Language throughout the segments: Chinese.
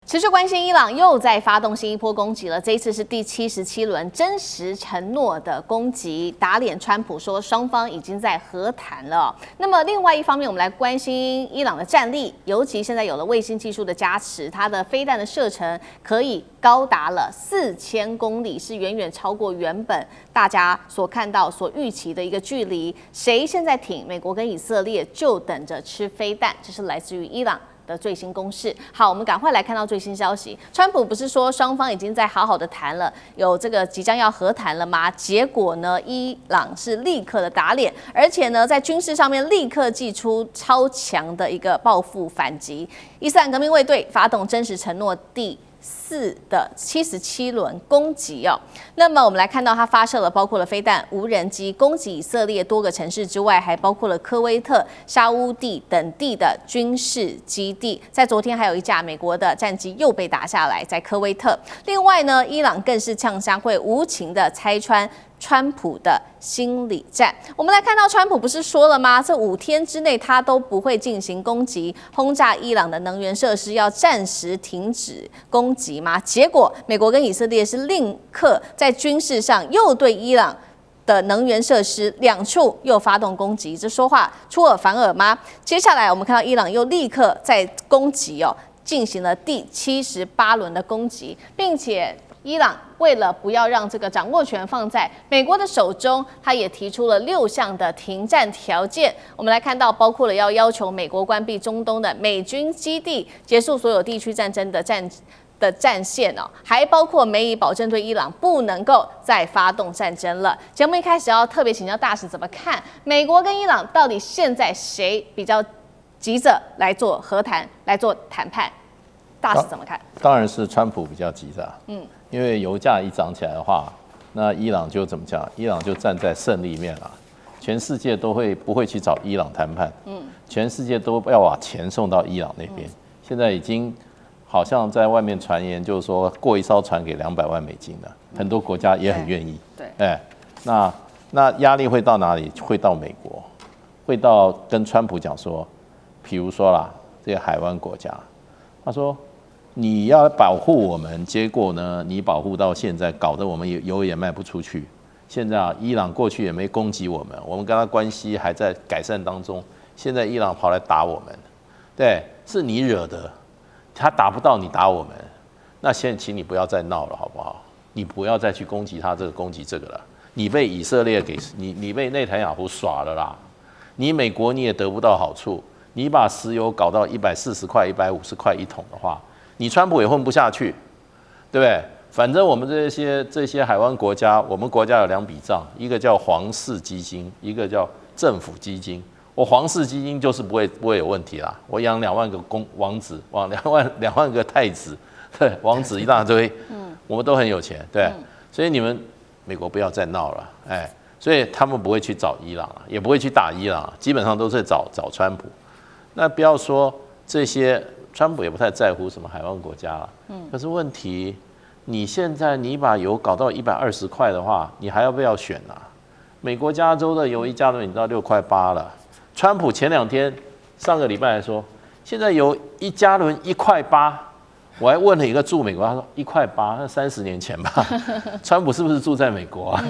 持續關心伊朗又在發動新一波攻擊了，這一次是第77輪真實承諾的攻擊，打臉川普說雙方已經在和談了。那麼另外一方面，我們來關心伊朗的戰力，尤其現在有了衛星技術的加持，它的飛彈的射程可以高達了4000公里，是遠遠超過原本大家所看到、所預期的一個距離。誰現在挺美國跟以色列，就等着吃飛彈。這是來自於伊朗的最新攻勢。好，我們趕快來看到最新消息。川普不是說雙方已經在好好的談了，有這個即將要和談了嗎？結果呢，伊朗是立刻的打臉，而且呢，在軍事上面立刻祭出超強的一個報復反擊。伊斯蘭革命衛隊發動真實承諾第4的77輪攻擊哦，那麼我們來看到它發射了包括了飛彈、無人機攻擊以色列多個城市之外，還包括了科威特、沙烏地等地的軍事基地。在昨天還有一架美國的戰機又被打下來，在科威特。另外呢，伊朗更是嗆聲會無情的拆穿川普的心理戰。我們來看到川普不是說了嗎？這5天之內他都不會進行攻擊，轟炸伊朗的能源設施，要暫時停止攻擊嗎？結果美國跟以色列是立刻在軍事上又對伊朗的能源設施2處又發動攻擊，這說話出爾反爾嗎？接下來我們看到伊朗又立刻在攻擊進行了第78輪的攻擊，並且伊朗為了不要讓這個掌握權放在美國的手中，他也提出了6項的停戰條件。我們來看到，包括了要求美國關閉中東的美軍基地，結束所有地區戰爭的戰線哦，還包括美以保證對伊朗不能夠再發動戰爭了。節目一開始要特別請教大使怎麼看美國跟伊朗到底現在誰比較急着來做和談、來做談判？大使怎麼看？當然是川普比較急着，因為油價一漲起來的話，那伊朗就怎麼講？伊朗就站在勝利面了，全世界都不會去找伊朗談判，全世界都要把錢送到伊朗那邊。現在已經好像在外面傳言，就是說過一艘船給200萬美金了，很多國家也很願意。對，那壓力會到哪裡？會到美國，會到跟川普講說，比如說啦，這些海灣國家，他說，你要保護我們，結果呢，你保護到現在，搞得我們油也賣不出去。現在伊朗過去也沒攻擊我們，我們跟他關係還在改善當中。現在伊朗跑來打我們，對，是你惹的，他打不到你打我們。那現在請你不要再鬧了，好不好？你不要再去攻擊他這個攻擊這個了。你被以色列你被內塔尼亞胡耍了啦。你美國你也得不到好處，你把石油搞到140塊、150塊一桶的話，你川普也混不下去，對不對？反正我們這些海灣國家，我們國家有2筆賬，一個叫皇室基金，一個叫政府基金。我皇室基金就是不會有問題啦，我養2萬個王子，2萬個太子，對，王子一大堆，我們都很有錢，對，所以你們美國不要再鬧了，哎，所以他們不會去找伊朗，也不會去打伊朗，基本上都是找川普。那不要說這些。川普也不太在乎什麼海灣國家了，可是問題，你現在你把油搞到120塊的話，你還要不要選啊？美國加州的油1加侖已經到6塊8了。川普前2天上個禮拜來說，現在油1加侖1塊8，我還問了一個住美國，他說1塊8，那30年前吧。川普是不是住在美國啊？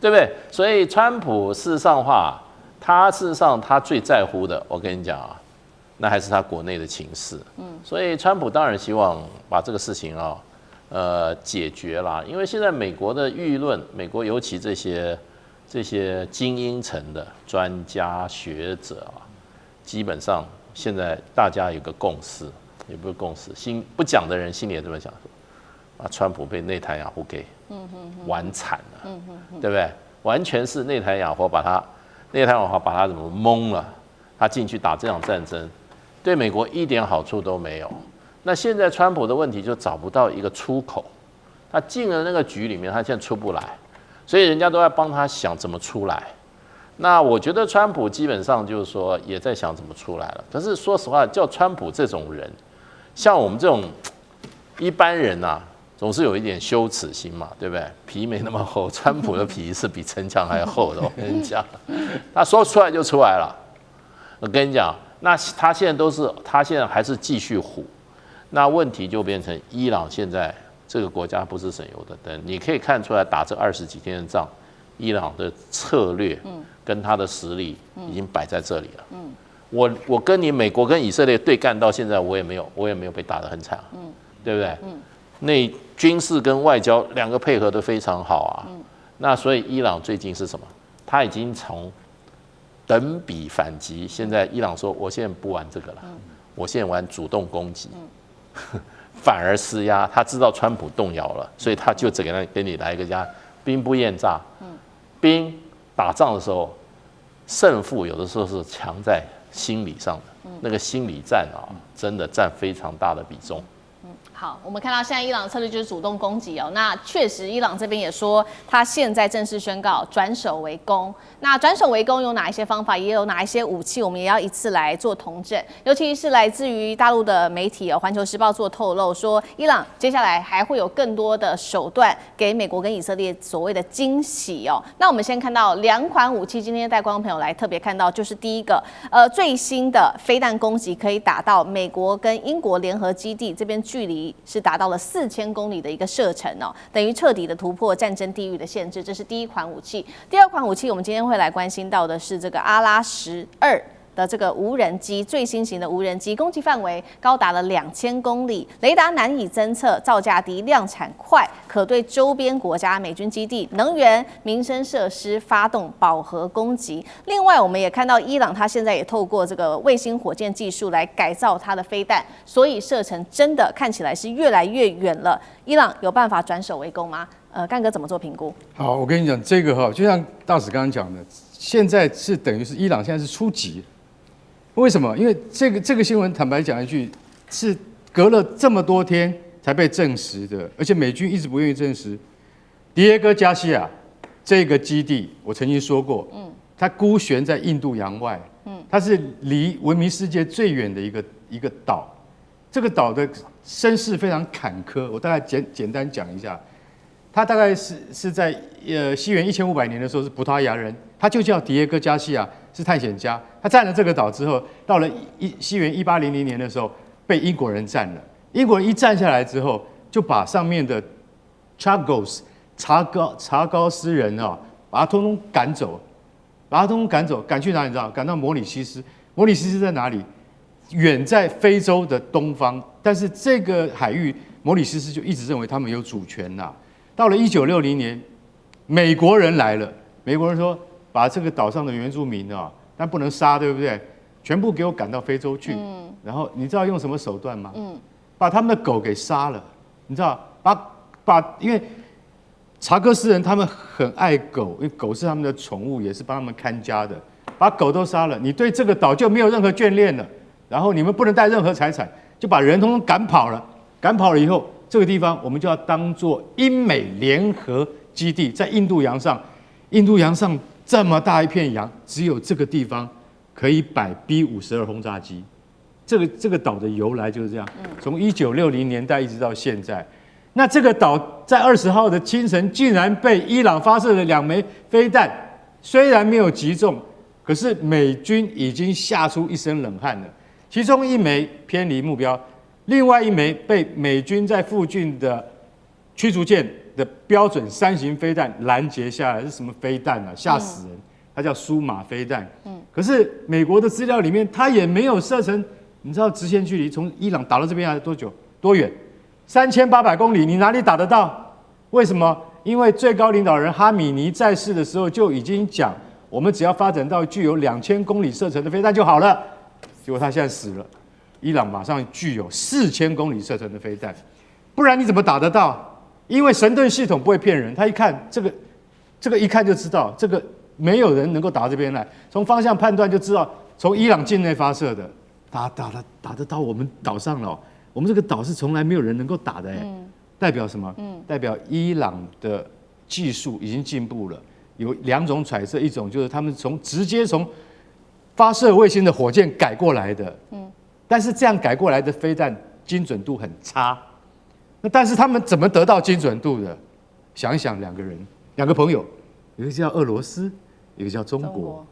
對不對？所以川普事實上的話，他最在乎的，我跟你講啊。那還是他國內的情勢，所以川普當然希望把這個事情解決啦。因為現在美國的輿論，美國尤其這些精英層的專家學者啊，基本上現在大家有個共識，也不是共識，不講的人心裡也這麼想說，川普被內塔尼亞胡給玩慘了，對不對？完全是內塔尼亞胡把他怎麼蒙了，他進去打這場戰爭。對美國一點好處都沒有。那現在川普的問題就找不到一個出口，他進了那個局裡面，他現在出不來，所以人家都在幫他想怎麼出來。那我覺得川普基本上就是說也在想怎麼出來了。可是說實話，叫川普這種人，像我們這種一般人啊，總是有一點羞恥心嘛，對不對？皮沒那麼厚，川普的皮是比城牆還厚的。我跟你講，他說出來就出來了。我跟你講。那他現在還是繼續唬，那問題就變成伊朗現在這個國家不是省油的燈，你可以看出來打這20幾天的仗，伊朗的策略跟他的實力已經擺在這裡了。我跟你美國跟以色列對幹到現在，我也沒有被打得很慘，對不對？那軍事跟外交兩個配合得非常好啊。那所以伊朗最近是什麼？他已經從等比反擊，現在伊朗說我現在不玩這個了，我現在玩主動攻擊，反而施壓。他知道川普動搖了，所以他就只給你來一個叫兵不厭詐。兵打仗的時候，勝負有的時候是強在心理上的，那個心理戰啊，真的佔非常大的比重。好，我們看到現在伊朗的策略就是主動攻擊哦。那確實，伊朗這邊也說，他現在正式宣告轉守為攻。那轉守為攻有哪一些方法，也有哪一些武器，我們也要一次來做統整。尤其是來自於大陸的媒體哦，《環球時報》做透露說，伊朗接下來還會有更多的手段給美國跟以色列所謂的驚喜哦。那我們先看到2款武器，今天帶觀眾朋友來特別看到，就是第一個，最新的飛彈攻擊可以打到美國跟英國聯合基地這邊，距離是達到了4000公里的一個射程哦，等於徹底的突破戰爭地域的限制。這是第一款武器。第二款武器，我們今天會來關心到的是這個阿拉12的這個無人機，最新型的無人機，攻擊範圍高達了2000公里，雷達難以偵測，造價低，量產快，可對周邊國家、美軍基地、能源、民生設施發動飽和攻擊。另外，我們也看到伊朗，它現在也透過這個衛星火箭技術來改造它的飛彈，所以射程真的看起來是越來越遠了。伊朗有辦法轉守為攻嗎？幹哥怎麼做評估？好，我跟你講這個哈，就像大使剛剛講的，現在是等於是伊朗現在是初級。為什麼？因為這個新聞，坦白講一句，是隔了這麼多天才被證實的，而且美軍一直不願意證實。迪耶戈加西亞這個基地，我曾經說過，它孤懸在印度洋外，它是離文明世界最遠的一個島。這個島的身世非常坎坷，我大概簡單講一下。它大概是在西元1500年的時候是葡萄牙人，他就叫迪耶戈加西亞，是探險家。他占了這個島之後，到了西元1800年的時候，被英國人占了。英國人一占下來之後，就把上面的查高斯人啊，把他通通趕走，趕去哪裡？你知道？趕到摩里西斯。摩里西斯在哪裡？遠在非洲的東方。但是這個海域，摩里西斯就一直認為他們有主權吶。到了1960年，美國人來了，美國人說把這個島上的原住民啊，但不能殺，對不對？全部給我趕到非洲去。然後你知道用什麼手段嗎？把他們的狗給殺了。你知道，因為查戈斯人他們很愛狗，因為狗是他們的寵物，也是幫他們看家的。把狗都殺了，你對這個島就沒有任何眷戀了。然後你們不能帶任何財產，就把人通通趕跑了。趕跑了以後，這個地方我們就要當做英美聯合基地，在印度洋上。印度洋上這麼大一片洋，只有這個地方可以擺 B-52轟炸機。這個島的由來就是這樣，從1960年代一直到現在。那這個島在20號的清晨，竟然被伊朗發射了2枚飛彈，雖然沒有擊中，可是美軍已經嚇出一身冷汗了。其中1枚偏離目標，另外1枚被美軍在附近的驅逐艦的標準3型飛彈攔截下來。是什麼飛彈啊？嚇死人！它叫蘇馬飛彈。可是美國的資料裡面，它也沒有射程。你知道直線距離從伊朗打到這邊來多久？多遠？3800公里，你哪裡打得到？為什麼？因為最高領導人哈米尼在世的時候就已經講，我們只要發展到具有2000公里射程的飛彈就好了。結果他現在死了，伊朗馬上具有4000公里射程的飛彈，不然你怎麼打得到？因為神盾系統不會騙人，他一看這個一看就知道，這個沒有人能夠打到這邊來，從方向判斷就知道，從伊朗境內發射的。打得到我們島上了，我們這個島是從來沒有人能夠打的，代表什麼？代表伊朗的技術已經進步了。有2種揣測，一種就是他們直接從發射衛星的火箭改過來的，但是這樣改過來的飛彈精準度很差。那但是他們怎麼得到精準度的？想一想，2個朋友，一個叫俄羅斯，一個叫中國，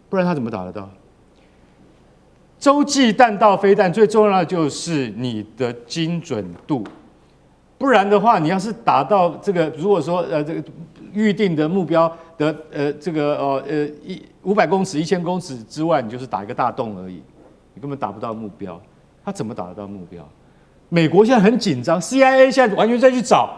不然他怎麼打得到？洲際彈道飛彈最重要的就是你的精準度，不然的話，你要是打到這個，如果說這個預定的目標的500公尺、1000公尺之外，你就是打一個大洞而已，你根本達不到目標。他怎麼打得到目標？美國現在很緊張 ，CIA 現在完全在去找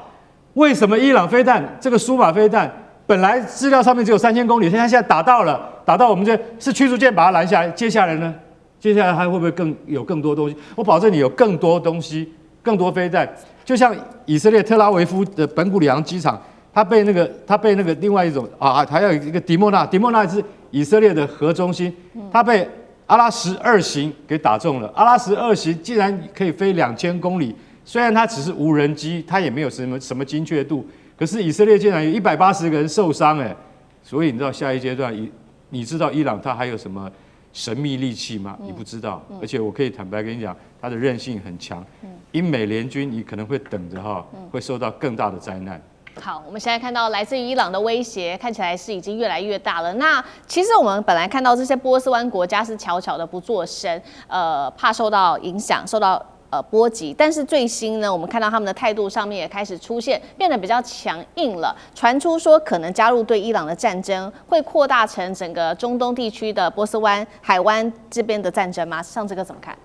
為什麼伊朗飛彈這個蘇馬飛彈本來資料上面只有3000公里，現在打到了，打到我們這是驅逐艦把它攔下來，接下來呢？接下來還會不會有更多東西？我保證你有更多東西，更多飛彈。就像以色列特拉維夫的本古里昂機場，它被那個另外一種還有一個迪莫納是以色列的核中心，它被阿拉什2型給打中了。阿拉什2型竟然可以飛2000公里，雖然它只是無人機，它也沒有什麼精確度，可是以色列竟然有180個人受傷哎，所以你知道下一階段，你知道伊朗它還有什麼神秘利器嗎？你不知道，而且我可以坦白跟你講，它的韌性很強。英美聯軍你可能會等着會受到更大的災難。好，我們現在看到來自於伊朗的威脅，看起來是已經越來越大了。那其實我們本來看到這些波斯灣國家是悄悄的不作聲，怕受到影響，受到波及。但是最新呢，我们看到他们的態度上面也開始出現，變得比較強硬了。傳出說可能加入對伊朗的戰爭，會擴大成整個中東地區的波斯灣海灣這邊的戰爭嗎？上這個怎麼看？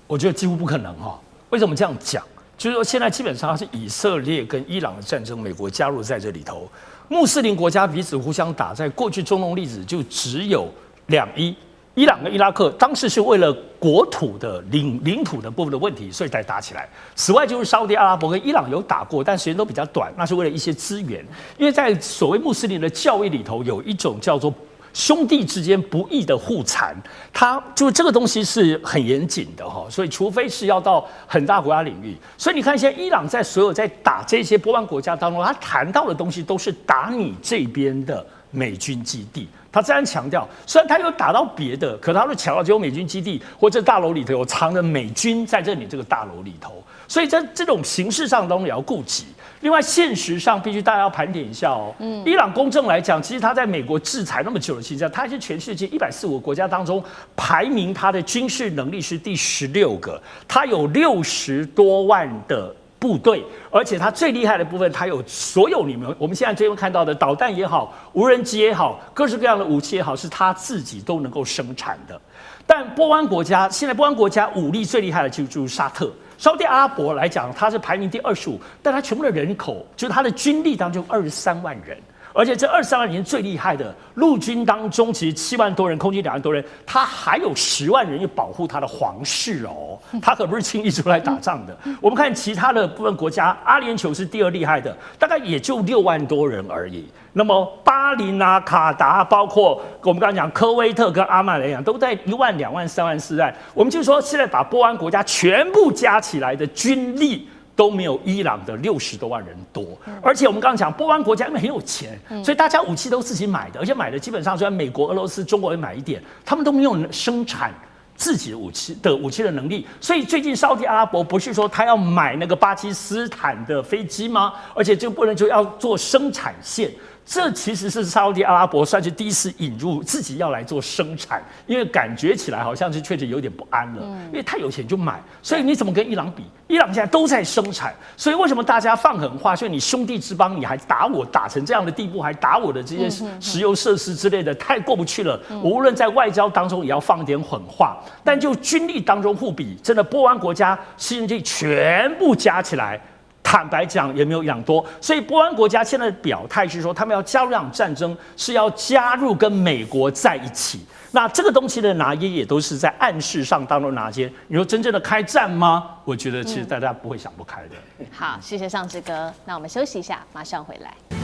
我覺得幾乎不可能哈。為什麼這樣講？就是說，現在基本上是以色列跟伊朗的戰爭，美國加入在這裡頭，穆斯林國家彼此互相打，在過去中東歷史就只有2：1，伊朗跟伊拉克當時是為了國土的領土的部分的問題，所以才打起來。此外就是沙烏地阿拉伯跟伊朗有打過，但時間都比較短，那是為了一些資源。因為在所謂穆斯林的教義裡頭，有一種叫做兄弟之間不義的互殘，它就這個東西是很嚴謹的哈，所以除非是要到很大國家領域，所以你看現在伊朗在所有在打這些波灣國家當中，他談到的東西都是打你這邊的美軍基地。他這樣強調，雖然他有打到別的，可他會強調只有美軍基地或者大樓裡頭有藏着美軍在這裡這個大樓裡頭，所以這種形式上當然也要顧及。另外，現實上必須大家要盤點一下哦。伊朗公正來講，其實他在美國制裁那麼久的情況下，他是全世界145個國家當中排名他的軍事能力是第16個，他有60多萬的部隊，而且他最厲害的部分，他有所有我們現在最近看到的導彈也好，無人機也好，各式各樣的武器也好，是他自己都能夠生產的。但波灣國家現在波灣國家武力最厲害的就是沙特。沙烏地阿拉伯來講，它是排名第25，但它全部的人口，就是它的軍力當中23萬人，而且這23萬人最厲害的陸軍當中，其實7萬多人，空軍2萬多人，它還有10萬人要保護它的皇室哦，它可不是輕易出來打仗的。我們看其他的部分國家，阿聯酋是第2厲害的，大概也就6萬多人而已。那麼巴林啊、卡達，包括我們剛才講科威特跟阿曼來講，都在1萬、2萬、3萬、4萬。我們就說現在把波灣國家全部加起來的軍力都沒有伊朗的60多萬人多。而且我們剛剛講波灣國家因為很有錢，所以大家武器都自己買的，而且買的基本上雖然美國、俄羅斯、中國也買一點，他們都沒有生產自己的武器的能力，所以最近沙烏地阿拉伯不是說他要買那個巴基斯坦的飛機嗎？而且就不能就要做生產線。這其實是沙烏地阿拉伯算是第一次引入自己要來做生產，因為感覺起來好像是確實有點不安了，因為太有錢就買，所以你怎麼跟伊朗比？伊朗現在都在生產，所以為什麼大家放狠話？所以你兄弟之邦，你還打我，打成這樣的地步，還打我的這些石油設施之類的，太過不去了。我無論在外交當中也要放點狠話，但就軍力當中互比，真的波灣國家實際全部加起來，坦白講也沒有伊朗多，所以波灣國家現在的表態是說，他們要加入這場戰爭，是要加入跟美國在一起。那這個東西的拿捏也都是在暗示上當中拿捏。你說真正的開戰嗎？我覺得其實大家不會想不開的。好，謝謝尚志哥。那我們休息一下，馬上回來。地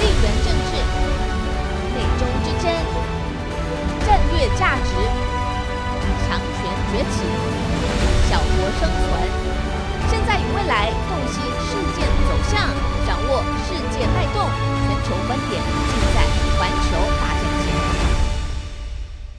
緣政治、美中之爭、戰略價值、強權崛起、小國生存。